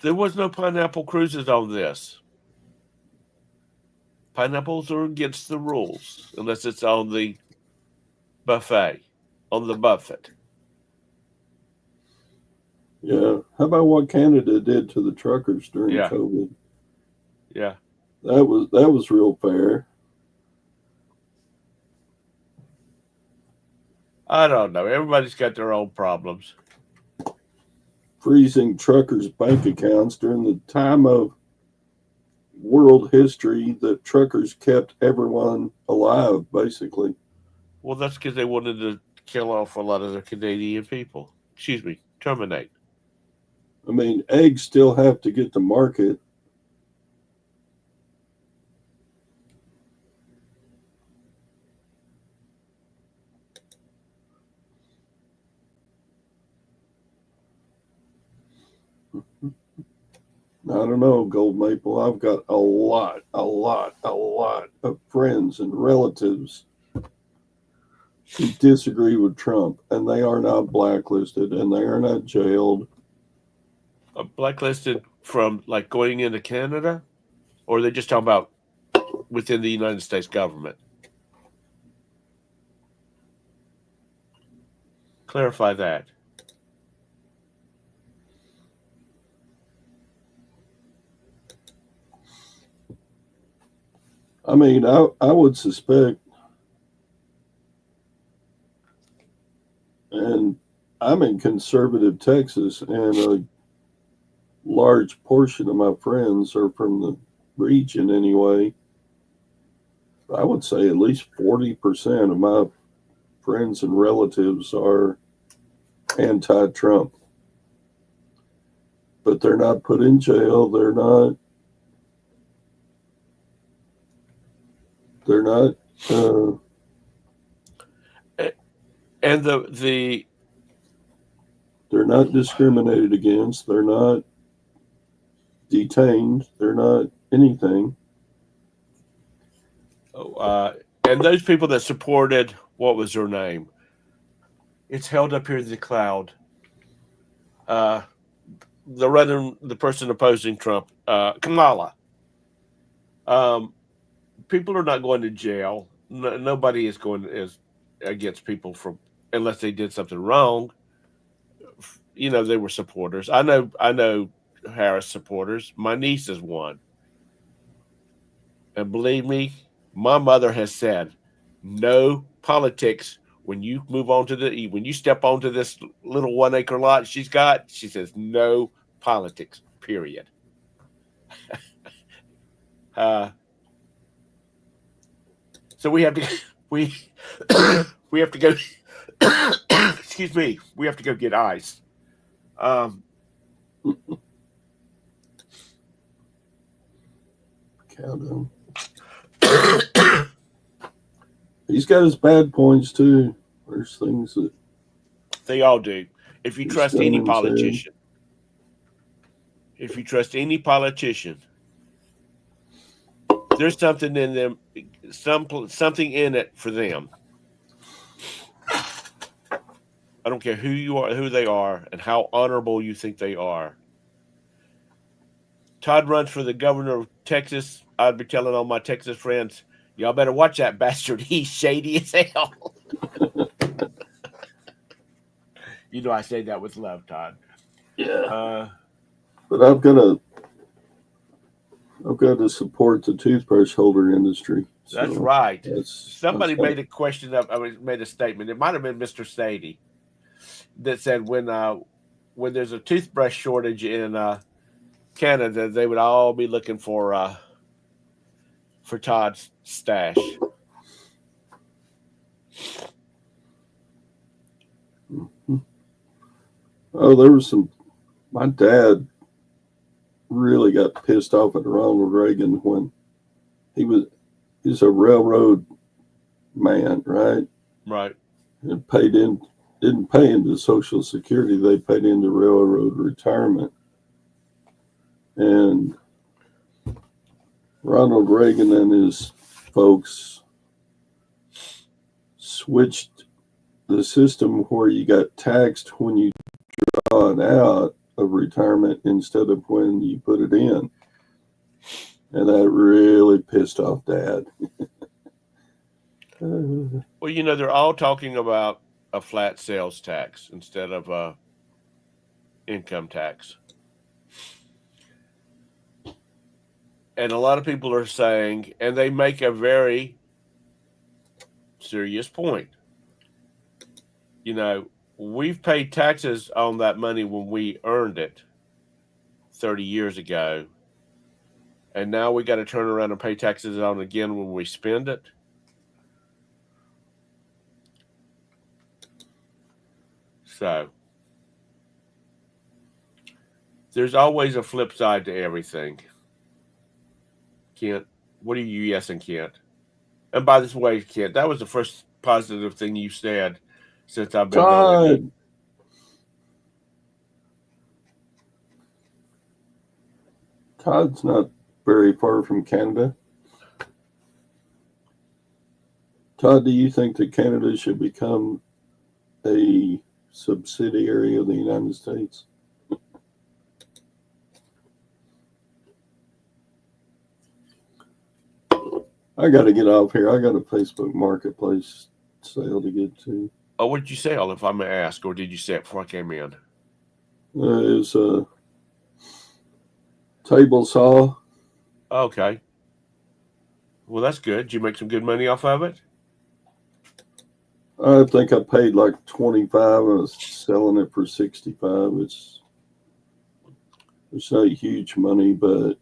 There was no pineapple cruises on this. Pineapples are against the rules unless it's on the buffet, on the buffet. Yeah. How about what Canada did to the truckers during COVID? Yeah. That was real fair. I don't know. Everybody's got their own problems. Freezing truckers' bank accounts during the time of world history that truckers kept everyone alive, basically. Well, that's because they wanted to kill off a lot of the Canadian people. Excuse me, terminate. I mean, eggs still have to get to market. I don't know, Gold Maple. I've got a lot of friends and relatives who disagree with Trump, and they are not blacklisted, and they are not jailed. Blacklisted from like going into Canada, or are they just talking about within the United States government? Clarify that. I mean, I would suspect, and I'm in conservative Texas, and a large portion of my friends are from the region anyway. I would say at least 40% of my friends and relatives are anti-Trump. But they're not put in jail. They're not and the they're not discriminated against. They're not detained. They're not anything. And those people that supported, what was her name? It's held up here in the cloud. The person opposing Trump, Kamala. People are not going to jail. Nobody is against people unless they did something wrong. You know, they were supporters. I know Harris supporters. My niece is one. And believe me, my mother has said, no politics when you when you step onto this little 1 acre lot she says, no politics, period. So we have to we have to go excuse me, we have to go get ice. Countdown. He's got his bad points too. There's things that they all do. If you trust any politician, there's something in them, something in it for them. I don't care who you are, who they are, and how honorable you think they are. Todd runs for the governor of Texas. I'd be telling all my Texas friends, y'all better watch that bastard. He's shady as hell. You know I say that with love, Todd. Yeah. But I've got to support the toothbrush holder industry. That's right. Somebody that's made a question up. Made a statement. It might have been Mr. Sadie that said when there's a toothbrush shortage in Canada, they would all be looking for Todd's stash. Oh, there was some. My dad really got pissed off at Ronald Reagan when he's a railroad man, right? Right. And didn't pay into Social Security. They paid into railroad retirement. And Ronald Reagan and his folks switched the system where you got taxed when you draw it out of retirement instead of when you put it in. And that really pissed off Dad. Well, they're all talking about a flat sales tax instead of a income tax. And a lot of people are saying, and they make a very serious point. We've paid taxes on that money when we earned it 30 years ago. And now we got to turn around and pay taxes on it again when we spend it. So there's always a flip side to everything. Kent, what are you yesing, Kent? And by this way, Kent, that was the first positive thing you said since I've been knowing. Todd's not very far from Canada. Todd, do you think that Canada should become a subsidiary of the United States? I got to get off here. I got a Facebook Marketplace sale to get to. Oh, what did you sell, if I may ask, or did you say it before I came in? It's a table saw. Okay. Well, that's good. Did you make some good money off of it? I think I paid like 25. I was selling it for 65. It's not huge money, but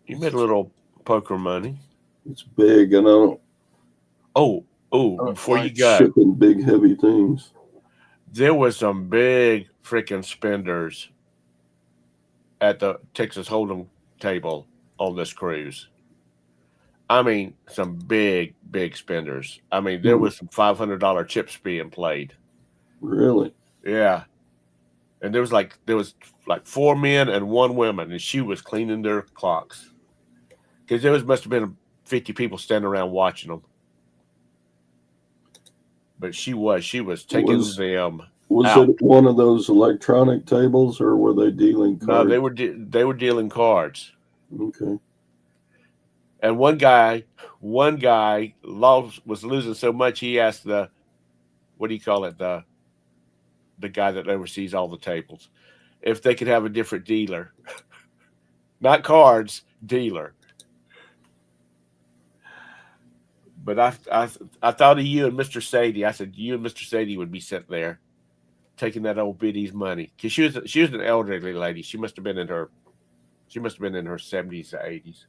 you made a little poker money. It's big, and I don't. Before you go, shipping big heavy things. There was some big freaking spenders at the Texas Hold'em table on this cruise. I mean, some big spenders. I mean, there was some $500 chips being played. Really? Yeah. And there was like 4 men and 1 woman, and she was cleaning their clocks because there must have been 50 people standing around watching them. But she was taking them. Was out. It one of those electronic tables, or were they dealing cards? No, they were dealing cards. Okay. And one guy was losing so much he asked the guy that oversees all the tables if they could have a different dealer. Not cards, dealer. But I thought of you and Mr. Sadie. I said you and Mr. Sadie would be sitting there taking that old biddy's money, because she was an elderly lady. She must have been in her 70s or 80s.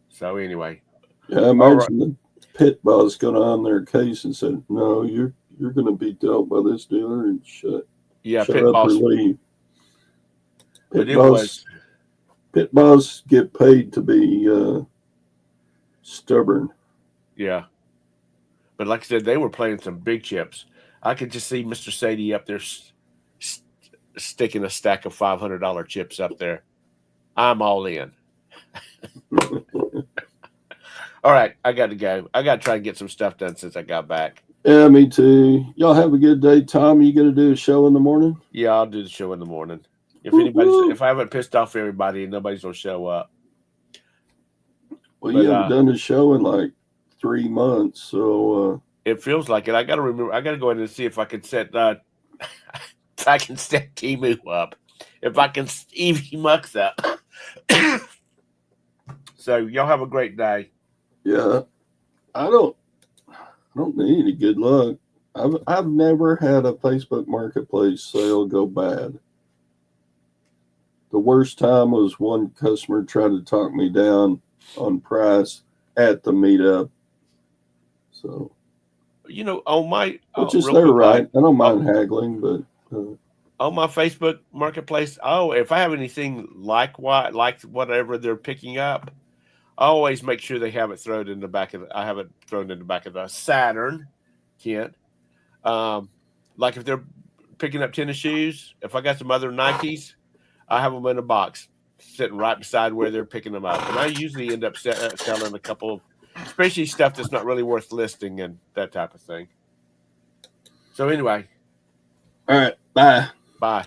So anyway, yeah, I imagine the pit boss got on their case and said, "No, you're going to be dealt by this dealer," and shut pit up boss. or leave. Pit boss get paid to be stubborn. Yeah, but like I said, they were playing some big chips. I could just see Mr. Sadie up there sticking a stack of $500 chips up there. I'm all in. All right, I got to go. I got to try and get some stuff done since I got back. Yeah, me too. Y'all have a good day. Tom, you gonna do a show in the morning? Yeah, I'll do the show in the morning. Woo-hoo. If I haven't pissed off everybody, nobody's gonna show up. Well, But you haven't done a show in like 3 months, so it feels like it. I got to remember. I got to go in and see if I can set if I can set Timu up, if I can Evie Mux up. So y'all have a great day. yeah. I don't need any good luck. I've never had a Facebook Marketplace sale go bad. The worst time was one customer tried to talk me down on price at the meetup. So, You know, on my which is real their quick, right. I don't mind haggling, but on my Facebook Marketplace, if I have anything like whatever they're picking up, I always make sure they have it thrown in the back of. I have it thrown in the back of the Saturn, Kent. Like if they're picking up tennis shoes, if I got some other Nikes, I have them in a box sitting right beside where they're picking them up, and I usually end up selling a couple of, especially stuff that's not really worth listing and that type of thing. So anyway, all right, bye. bye.